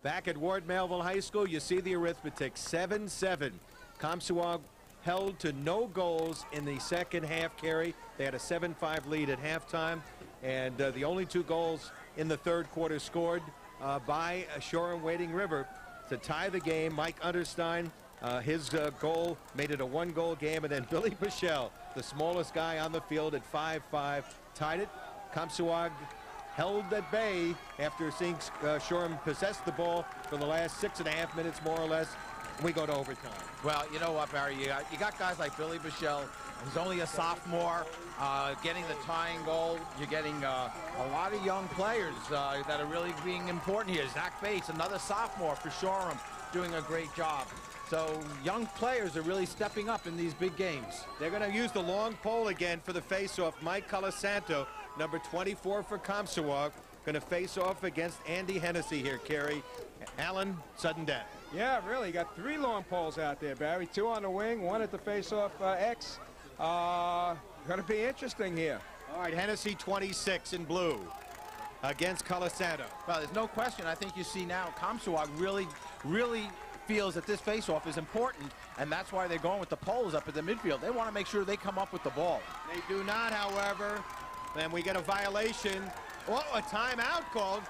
Back at Ward Melville High School, you see the arithmetic, 7-7. Comsewogue held to no goals in the second half, Kerry. They had a 7-5 lead at halftime, and the only 2 goals in the third quarter scored by Shoreham-Wading River to tie the game. Mike Understein, his goal made it a 1-goal game, and then Billy Bichelle, the smallest guy on the field at 5'5", tied it. Comsewogue held at bay after seeing Shoreham possess the ball for the last 6.5 minutes, more or less. We go to overtime. Well, you know what, Barry? You got guys like Billy Bichelle, who's only a sophomore, getting the tying goal. You're getting a lot of young players that are really being important here. Zach Bates, another sophomore for Shoreham, doing a great job. So young players are really stepping up in these big games. They're going to use the long pole again for the face-off. Mike Colasanto, number 24 for Comsewogue, going to face off against Andy Hennessy here, Kerry. Alan, sudden death. Yeah, really. Got 3 long poles out there, Barry. 2 on the wing, 1 at the face-off X. Going to be interesting here. All right, Hennessy 26 in blue against Colasanto. Well, there's no question. I think you see now Comsewogue really feels that this face-off is important, and that's why they're going with the poles up at the midfield. They want to make sure they come up with the ball. They do not, however. Then we get a violation. Oh, a timeout called.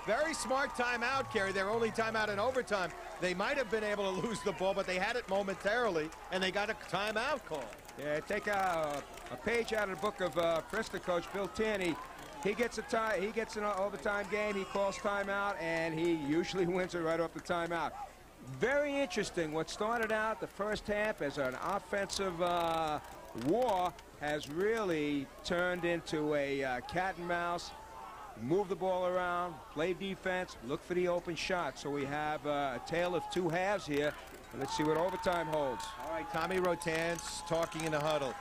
Very smart timeout, Kerry. Their only timeout in overtime. They might have been able to lose the ball, but they had it momentarily, and they got a timeout call. Yeah, take a page out of the book of Bristol coach Bill Tierney. He gets an overtime game. He calls timeout, and he usually wins it right off the timeout. Very interesting. What started out the first half as an offensive war has really turned into a cat and mouse. Move the ball around, play defense, look for the open shot. So we have a tale of 2 halves here. Let's see what overtime holds. All right, Tommy Rotanz talking in the huddle.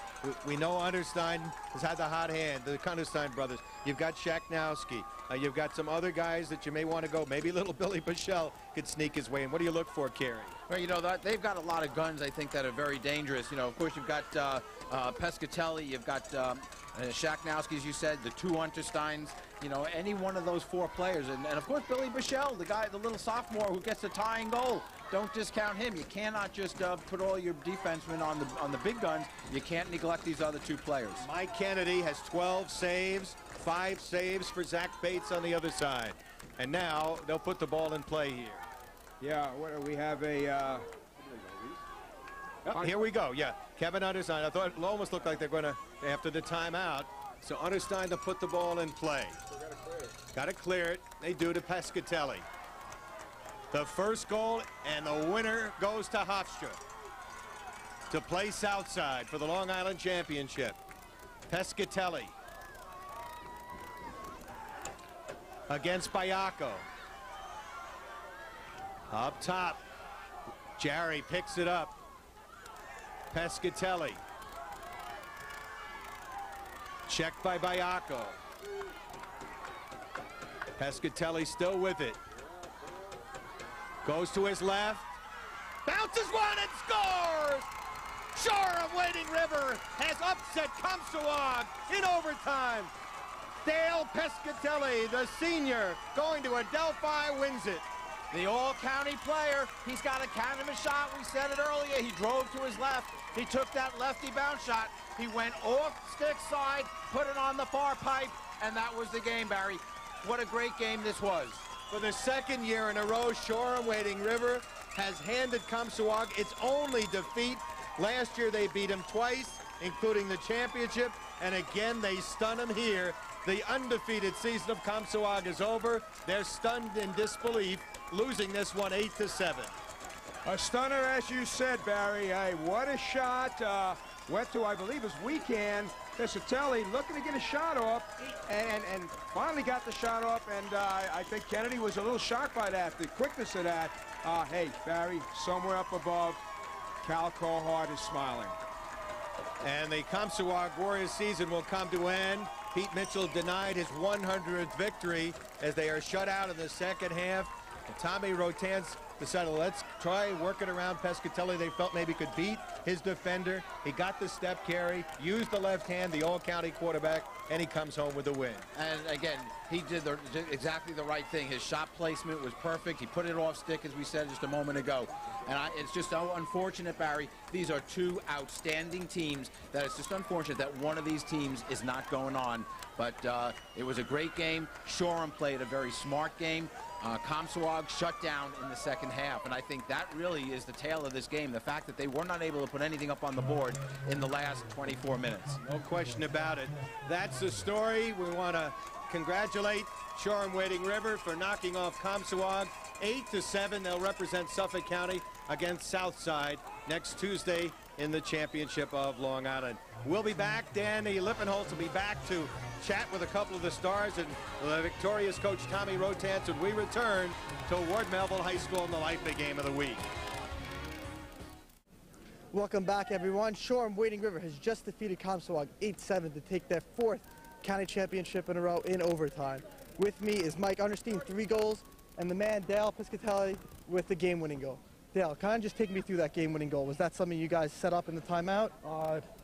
We know Understein has had the hot hand, the Understein brothers. You've got Shaknowski. You've got some other guys that you may want to go. Maybe little Billy Bichelle could sneak his way in. What do you look for, Kerry? Well, you know, they've got a lot of guns, I think, that are very dangerous. You know, of course, you've got Pescatelli, you've got Shaknowski, as you said, the 2 Untersteins. You know, any one of those 4 players. And of course, Billy Bichelle, the little sophomore who gets the tying goal. Don't discount him. You cannot just put all your defensemen on the big guns. You can't neglect these other 2 players. Mike Kennedy has 12 saves, 5 saves for Zach Bates on the other side. And now they'll put the ball in play here. Yeah, we have a... Here we go, yeah. Kevin Understein. I thought it almost looked like they're going to, after the timeout, so Understein to put the ball in play. Got to clear it. They do to Pescatelli. The first goal, and the winner goes to Hofstra to play Southside for the Long Island Championship. Pescatelli against Bayako. Up top, Jerry picks it up. Pescatelli. Checked by Bayako. Pescatelli still with it. Goes to his left. Bounces one and scores! Shoreham-Wading River has upset Comsewogue in overtime. Dale Pescatelli, the senior, going to Adelphi, wins it. The all-county player, he's got a count of a shot. We said it earlier. He drove to his left. He took that lefty bounce shot. He went off stick side, put it on the far pipe, and that was the game, Barry. What a great game this was. For the 2nd year in a row, Shoreham-Wading River has handed Comsewogue its only defeat. Last year they beat him twice, including the championship, and again they stun him here. The undefeated season of Comsewogue is over. They're stunned in disbelief, losing this one 8-7. A stunner, as you said, Barry. Hey, what a shot. Went to, I believe, his weekend. Pescatelli looking to get a shot off, and finally got the shot off, and I think Kennedy was a little shocked by that, the quickness of that. Hey, Barry, somewhere up above, Cal Cohart is smiling. And the Comsewogue Warriors season will come to end. Pete Mitchell denied his 100th victory as they are shut out in the second half And Tommy Rotanz decided, let's try working around Pescatelli. They felt maybe could beat his defender. He got the step carry, used the left hand, the all-county quarterback, and he comes home with a win. And again, he did exactly the right thing. His shot placement was perfect. He put it off stick, as we said just a moment ago. And it's just so unfortunate, Barry. These are two outstanding teams that it's just unfortunate that one of these teams is not going on. But it was a great game. Shoreham played a very smart game. Comsewogue shut down in the second half, and I think that really is the tale of this game, the fact that they were not able to put anything up on the board in the last 24 minutes. No question about it. That's the story. We want to congratulate Shoreham Wading River for knocking off Comsewogue 8-7. They'll represent Suffolk County against Southside next Tuesday in the championship of Long Island. We'll be back. Danny Lippenholtz will be back to chat with a couple of the stars and the victorious coach Tommy Rotanz when we return to Ward Melville High School in the Light Big Game of the Week. Welcome back, everyone. Shoreham Wading River has just defeated Comsewogue 8-7 to take their 4th county championship in a row in overtime. With me is Mike Understein, 3 goals, and the man Dale Pescatelli with the game-winning goal. Dale, kind of just take me through that game-winning goal. Was that something you guys set up in the timeout?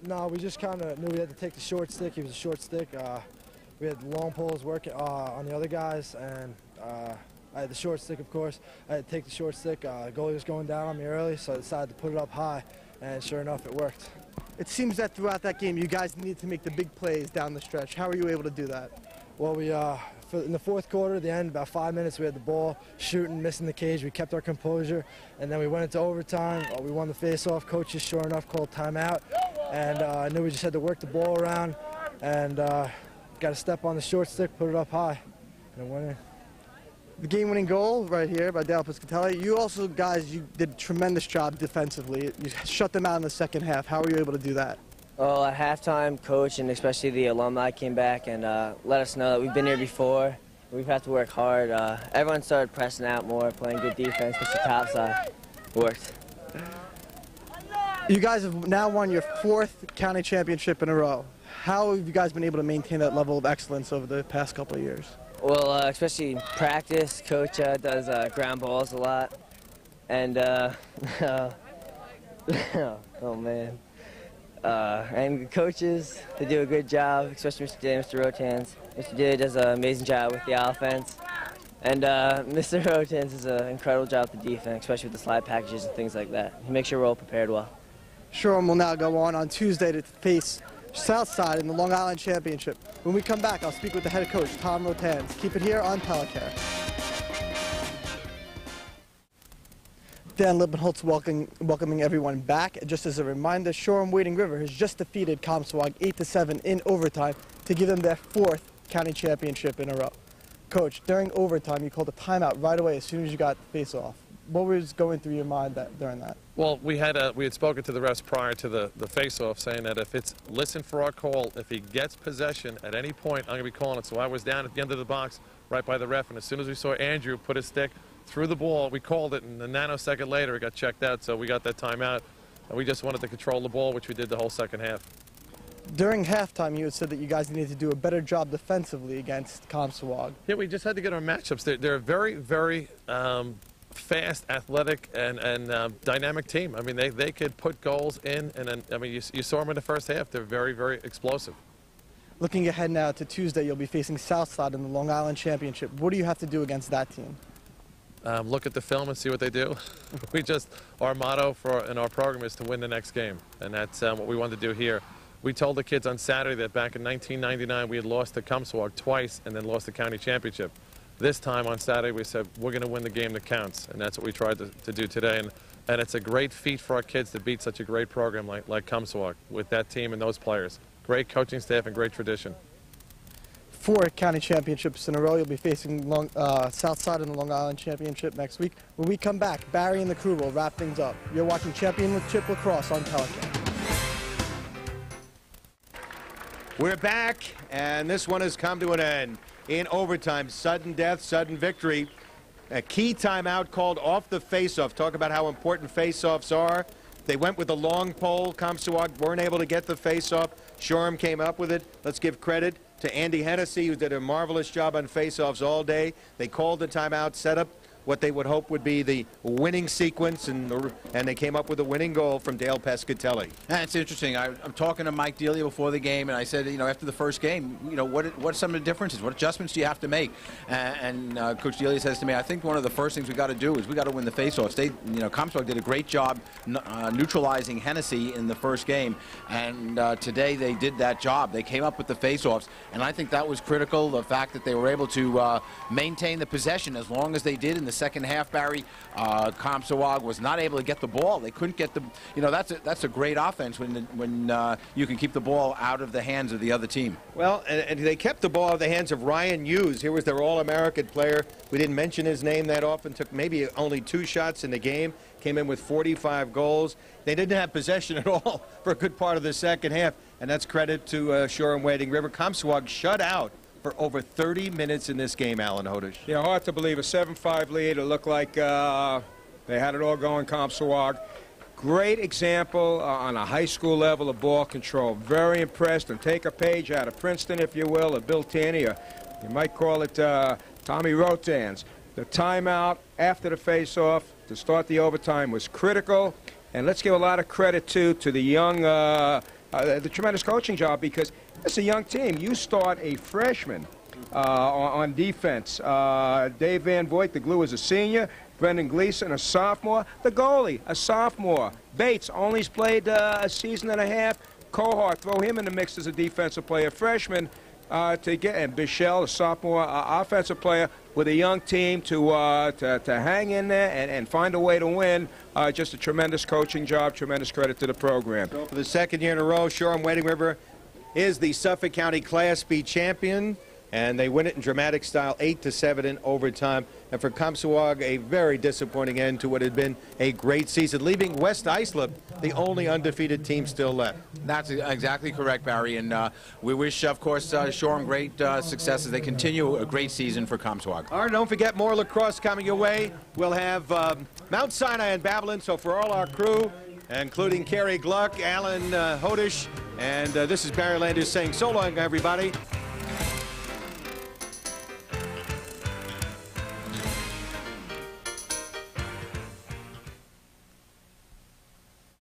No, we just kind of knew we had to take the short stick. He was a short stick. We had long poles working on the other guys, and I had the short stick, of course. I had to take the short stick. Goalie was going down on me early, so I decided to put it up high, and sure enough, it worked. It seems that throughout that game, you guys needed to make the big plays down the stretch. How were you able to do that? Well, we in the 4th quarter, at the end, about 5 minutes, we had the ball, shooting, missing the cage. We kept our composure, and then we went into overtime. We won the face-off. Coaches, sure enough, called timeout, and I knew we just had to work the ball around, and got to step on the short stick, put it up high, and win it. The game-winning goal right here by Dale Pescatelli. You also, guys, you did a tremendous job defensively. You shut them out in the second half. How were you able to do that? Well, at halftime, coach and especially the alumni came back and let us know that we've been here before. We've had to work hard. Everyone started pressing out more, playing good defense, especially top side. Worked. You guys have now won your 4th county championship in a row. How have you guys been able to maintain that level of excellence over the past couple of years? Well, especially practice. Coach does ground balls a lot. And, oh, man. And coaches, they do a good job, especially Mr. Rotanz. Mr. Dilly does an amazing job with the offense. And Mr. Rotanz does an incredible job with the defense, especially with the slide packages and things like that. He makes sure we're all prepared well. Shoreham will now go on Tuesday to face Southside in the Long Island Championship. When we come back, I'll speak with the head coach, Tom Rotanz. Keep it here on Telecare. Dan Lippenholtz welcoming everyone back. Just as a reminder, Shoreham Wading River has just defeated Comsewogue 8-7 in overtime to give them their 4th county championship in a row. Coach, during overtime, you called a timeout right away as soon as you got the face-off. What was going through your mind during that? Well, we had spoken to the refs prior to the face-off, saying that if it's listen for our call, if he gets possession at any point, I'm going to be calling it. So I was down at the end of the box right by the ref, and as soon as we saw Andrew put his stick through the ball, we called it, and a nanosecond later it got checked out, so we got that timeout, and we just wanted to control the ball, which we did the whole second half. During halftime, you had said that you guys needed to do a better job defensively against Comsewogue. Yeah, we just had to get our matchups. They're a very, very fast, athletic, and dynamic team. I mean, they could put goals in, and then, I mean, you saw them in the first half. They're very, very explosive. Looking ahead now to Tuesday, you'll be facing Southside in the Long Island Championship. What do you have to do against that team? Look at the film and see what they do. Our motto in our program is to win the next game, and that's what we wanted to do here. We told the kids on Saturday that back in 1999 we had lost to Comsewogue twice and then lost the county championship. This time on Saturday we said we're going to win the game that counts, and that's what we tried to do today. And it's a great feat for our kids to beat such a great program like Comsewogue with that team and those players. Great coaching staff and great tradition. 4 county championships in a row. You'll be facing Southside in the Long Island Championship next week. When we come back, Barry and the crew will wrap things up. You're watching Championship Lacrosse on Telecare. We're back, and this one has come to an end. In overtime, sudden death, sudden victory. A key timeout called off the face-off. Talk about how important face-offs are. They went with the long pole. Comsewogue weren't able to get the face-off. Shoreham came up with it. Let's give credit to Andy Hennessy, who did a marvelous job on face-offs all day. They called the timeout, set up what they would hope would be the winning sequence, and they came up with a winning goal from Dale Pescatelli. And it's interesting. I'm talking to Mike Delia before the game, and I said, after the first game, what are some of the differences? What adjustments do you have to make? And Coach Delia says to me, I think one of the first things we got to do is we got to win the faceoffs. Comsewogue did a great job neutralizing Hennessy in the first game, and today they did that job. They came up with the faceoffs, and I think that was critical. The fact that they were able to maintain the possession as long as they did in the second half, Barry. Comsewogue was not able to get the ball. They couldn't get the, that's a great offense when you can keep the ball out of the hands of the other team. Well, and they kept the ball out of the hands of Ryan Hughes. Here was their All-American player. We didn't mention his name that often. Took maybe only 2 shots in the game. Came in with 45 goals. They didn't have possession at all for a good part of the second half, and that's credit to Shoreham Wading River. Comsewogue shut out for over 30 minutes in this game, Alan Hodish. Yeah, hard to believe. A 7-5 lead. It looked like they had it all going, Comsewogue. Great example on a high school level of ball control. Very impressed, and take a page out of Princeton, if you will, or Bill Taney, or you might call it Tommy Rotanz. The timeout after the face-off to start the overtime was critical, and let's give a lot of credit to the young, the tremendous coaching job, because it's a young team. You start a freshman on defense. Dave Van Voigt, the glue, is a senior. Brendan Gleason, a sophomore. The goalie, a sophomore. Bates only's played a season and a half. Cohart, throw him in the mix as a defensive player. Freshman to get, and Bichelle, a sophomore offensive player, with a young team to hang in there and find a way to win. Just a tremendous coaching job. Tremendous credit to the program. So for the second year in a row, Shoreham Wading River is the Suffolk County Class B champion, and they win it in dramatic style, 8-7 in overtime. And for Comsewogue, a very disappointing end to what had been a great season, leaving West Islip the only undefeated team still left. That's exactly correct, Barry. And we wish, of course, Shoreham great success as they continue a great season for Comsewogue. All right, don't forget more lacrosse coming your way. We'll have Mount Sinai and Babylon. So for all our crew, including Kerry Gluck, Alan Hodish, and this is Barry Landers saying so long, everybody.